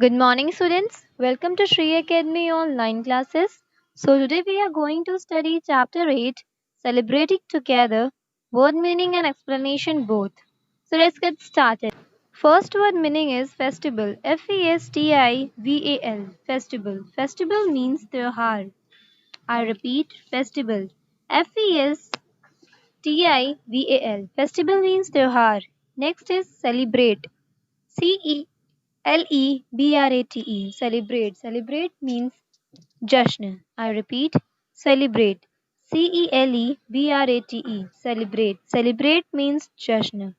Good morning, students. Welcome to Shri Academy online classes. So, today we are going to study Chapter 8 Celebrating Together, Word Meaning and Explanation both. So, let's get started. First word meaning is festival. Festival. Festival. Festival means त्यौहार. I repeat, festival. Festival. Festival means त्यौहार. Next is celebrate. Celebrate. Celebrate. Celebrate means jashn. I repeat, celebrate. Celebrate. Celebrate. Celebrate means jashn.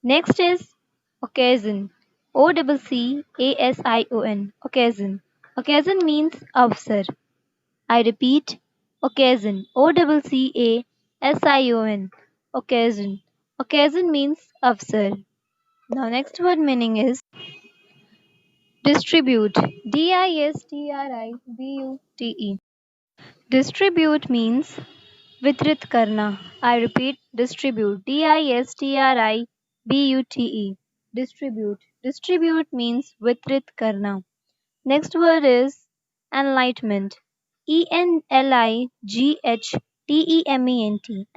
Next is occasion. Occasion. Occasion. Occasion means avsar. I repeat, occasion. Occasion. Occasion. Occasion means avsar. Now next word meaning is distribute. Distribute. Distribute means वितरित करना. I repeat, distribute. Distribute. Distribute. Distribute means वितरित करना. Next word is enlightenment. Enlightenment.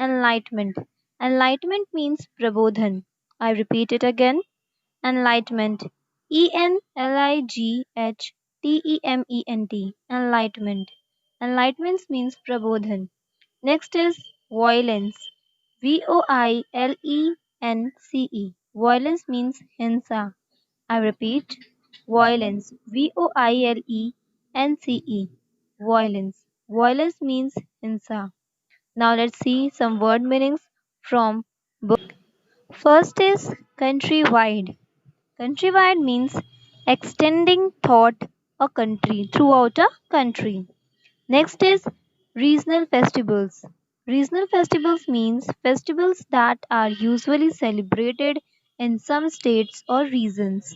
Enlightenment. Enlightenment means प्रबोधन. I repeat it again. Enlightenment. Enlightenment. Enlightenment. Enlightenment means prabodhan. Next is violence. Violence. Violence means hinsa. I repeat, violence. Violence. Violence. Violence means hinsa. Now let's see some word meanings from book. First is countrywide. Countrywide means extending thought a country throughout a country. Next is regional festivals. Regional festivals means festivals that are usually celebrated in some states or regions.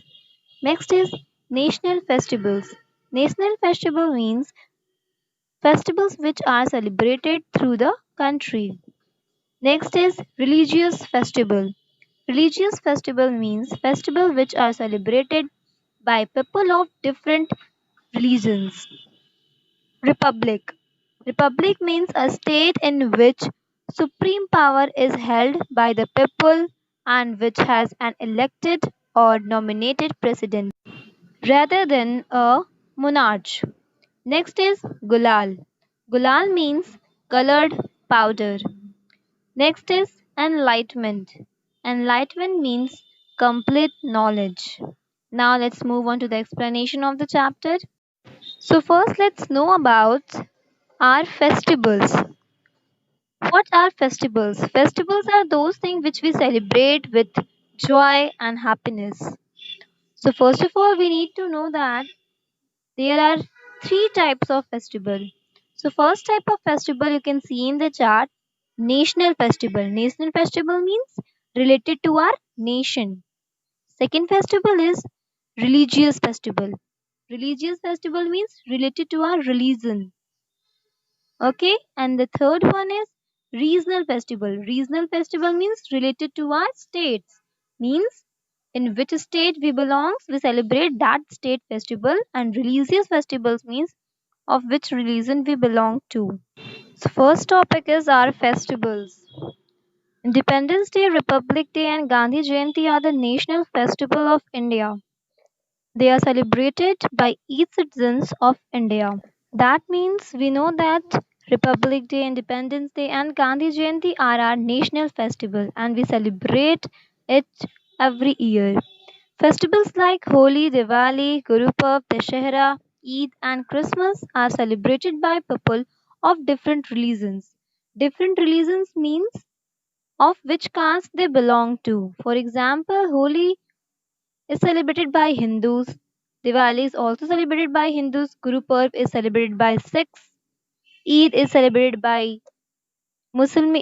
Next is national festivals. National festival means festivals which are celebrated through the country. Next is religious festival. Religious festival means festival which are celebrated by people of different religions. Republic. Republic means a state in which supreme power is held by the people and which has an elected or nominated president rather than a monarch. Next is Gulal. Gulal means colored powder. Next is enlightenment. Enlightenment means complete knowledge. Now let's move on to the explanation of the chapter. So first let's know about our festivals. What are festivals? Festivals are those things which we celebrate with joy and happiness. So first of all we need to know that there are three types of festival. So first type of festival you can see in the chart, national festival. National festival means related to our nation. Second festival is religious festival. Religious festival means related to our religion. Okay, and the third one is regional festival. Regional festival means related to our states. Means in which state we belong, we celebrate that state festival, and religious festivals means of which religion we belong to. So first topic is our festivals. Independence Day, Republic Day and Gandhi Jayanti are the national festival of India. They are celebrated by each citizens of India. That means we know that Republic Day, Independence Day and Gandhi Jayanti are our national festival and we celebrate it every year. Festivals like Holi, Diwali, Guru Purb, Dashehra, Eid and Christmas are celebrated by people of different religions. Different religions means of which caste they belong to. For example, Holi is celebrated by Hindus. Diwali is also celebrated by Hindus. Guru Purb is celebrated by Sikhs. Eid is celebrated by Muslims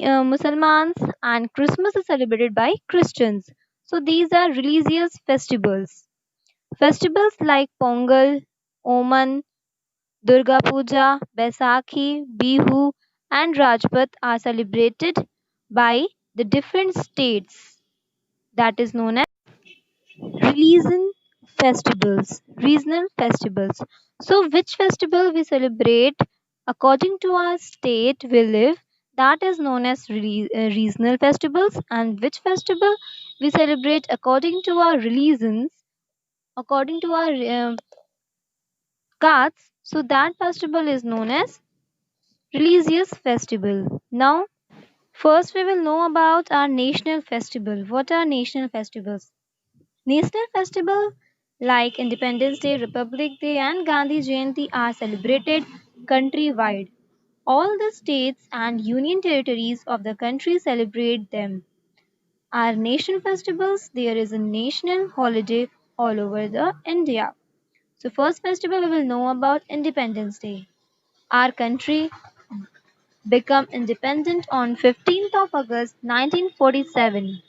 and Christmas is celebrated by Christians. So these are religious festivals. Festivals like Pongal, Oman, Durga Puja, Baisakhi, Bihu and Rajpat are celebrated by the different states, that is known as religion Festivals, regional festivals. So, which festival we celebrate according to our state we live, that is known as regional festivals, and which festival we celebrate according to our religions, according to our castes. So, that festival is known as religious festival. Now, first we will know about our national festival. What are national festivals? National festivals like Independence Day, Republic Day, and Gandhi Jayanti are celebrated countrywide. All the states and union territories of the country celebrate them. Our national festivals, there is a national holiday all over the India. So first festival we will know about Independence Day. Our country became independent on 15th of August 1947.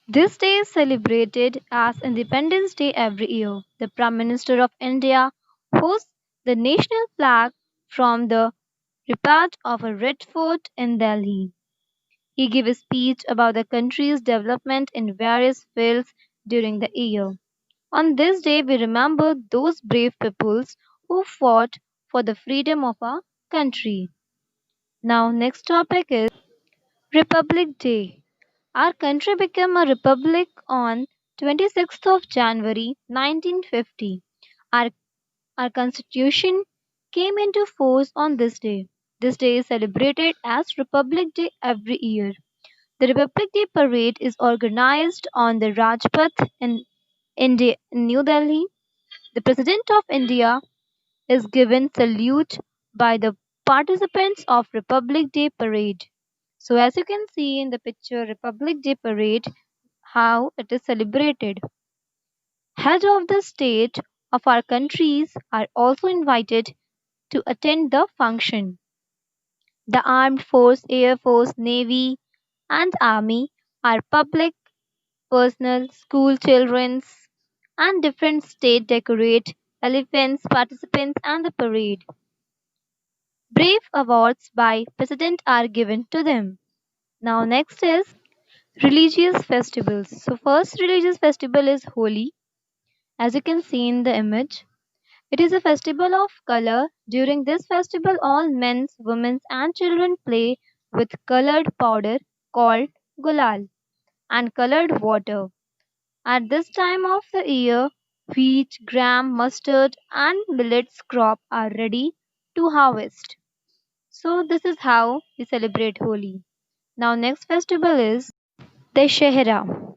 This day is celebrated as Independence Day every year. The Prime Minister of India hosts the national flag from the rampart of a red fort in Delhi. He gave a speech about the country's development in various fields during the year. On this day, we remember those brave peoples who fought for the freedom of our country. Now, next topic is Republic Day. Our country became a republic on 26th of January 1950. Our, our constitution came into force on this day. This day is celebrated as Republic Day every year. The Republic Day parade is organized on the Rajpath in New Delhi. The President of India is given salute by the participants of Republic Day parade. So as you can see in the picture Republic Day parade, how it is celebrated. Head of the state of our countries are also invited to attend the function. The Armed Force, Air Force, Navy, and Army are public, personal, school children's, and different state decorate elephants, participants, and the parade. Brave awards by President are given to them. Now next is religious festivals. So first religious festival is Holi. As you can see in the image, it is a festival of color. During this festival, all men, women, and children play with colored powder called gulal and colored water. At this time of the year, wheat, gram, mustard, and millets crop are ready to harvest. So this is how we celebrate Holi. Now next festival is Dashehra.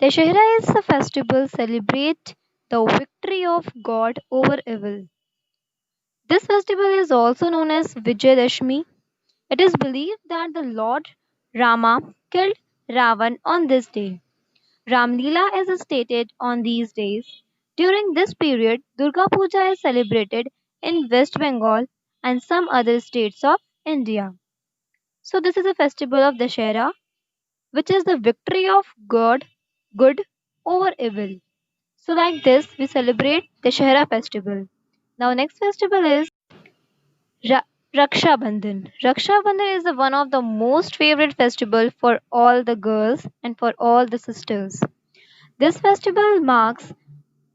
Dashehra is a festival celebrate the victory of God over evil. This festival is also known as Vijayadashmi. It is believed that the Lord Rama killed Ravan on this day. Ram Leela is stated on these days. During this period, Durga Puja is celebrated in West Bengal and some other states of India. So this is a festival of Dashera, which is the victory of God, good over evil. So like this, we celebrate Dashera festival. Now next festival is Ra- Raksha Bandhan. Raksha Bandhan is the one of the most favorite festival for all the girls and for all the sisters. This festival marks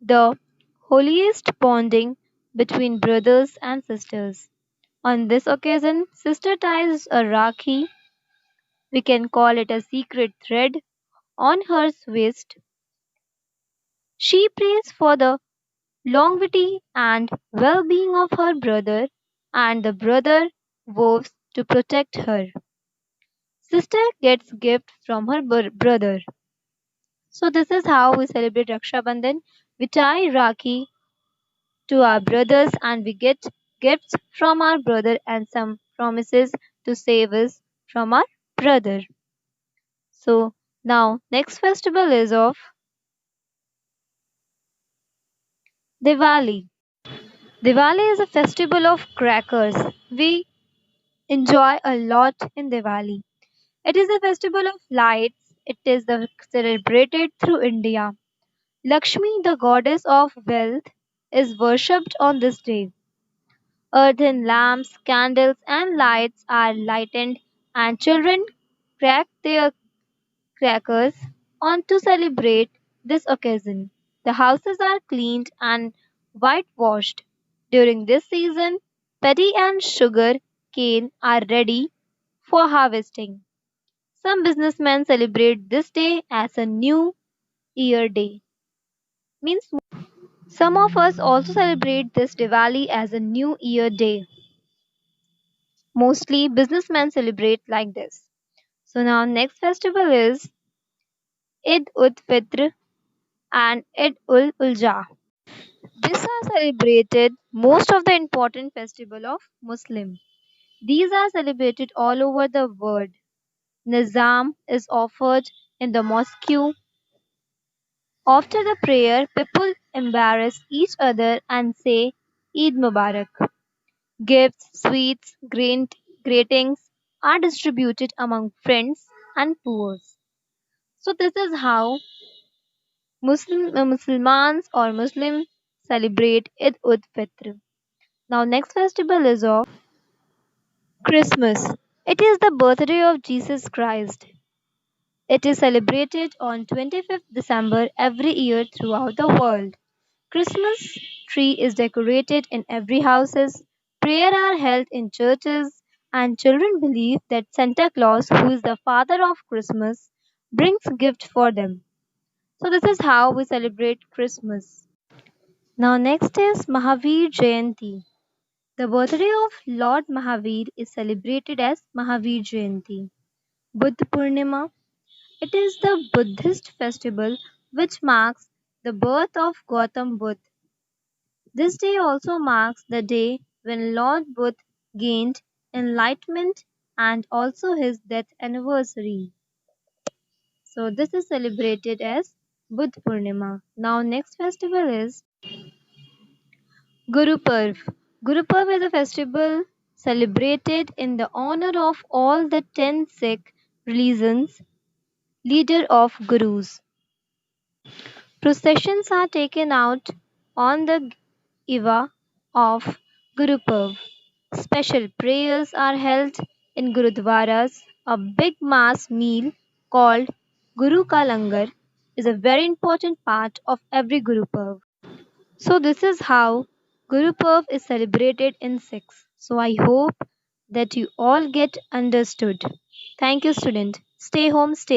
the holiest bonding between brothers and sisters. On this occasion, sister ties a rakhi, we can call it a secret thread, on her waist. She prays for the longevity and well-being of her brother, and the brother vows to protect her. Sister gets gift from her brother. So this is how we celebrate Raksha Bandhan. We tie Rakhi to our brothers and we get gifts from our brother and some promises to save us from our brother. So now next festival is of Diwali. Diwali is a festival of crackers. We enjoy a lot in Diwali. It is a festival of lights. It is celebrated through India. Lakshmi, the goddess of wealth, is worshipped on this day. Earthen lamps, candles, and lights are lighted, and children crack their crackers on to celebrate this occasion. The houses are cleaned and whitewashed. During this season, paddy and sugar cane are ready for harvesting. Some businessmen celebrate this day as a New Year Day. Means some of us also celebrate this Diwali as a New Year Day. Mostly businessmen celebrate like this. So now next festival is Eid ut Fitr and Eid ul Ulja. These are celebrated most of the important festival of Muslim. These are celebrated all over the world. Nizam is offered in the mosque. After the prayer, people embrace each other and say Eid Mubarak. Gifts, sweets, greetings are distributed among friends and poor. So this is how Muslims or Muslims celebrate Eid ul Fitr. Now next festival is of Christmas. It is the birthday of Jesus Christ. It is celebrated on 25th December every year throughout the world. Christmas tree is decorated in every houses. Prayer are held in churches and children believe that Santa Claus, who is the father of Christmas, brings gift for them. So this is how we celebrate Christmas. Now next is Mahavir Jayanti. The birthday of Lord Mahavir is celebrated as Mahavir Jayanti. Buddha Purnima. It is the Buddhist festival which marks the birth of Gautam Buddha. This day also marks the day when Lord Buddha gained enlightenment and also his death anniversary. So this is celebrated as Buddha Purnima. Now next festival is Guru Parv. Guru Parv is a festival celebrated in the honor of all the 10 Sikh religions, leader of Gurus. Processions are taken out on the eve of Guru Parv. Special prayers are held in Gurudwaras. A big mass meal called Guru Ka Langar is a very important part of every Guru Parv. So this is how Guru Parv is celebrated in Sikhs. So I hope that you all get understood. Thank you, student. Stay home, stay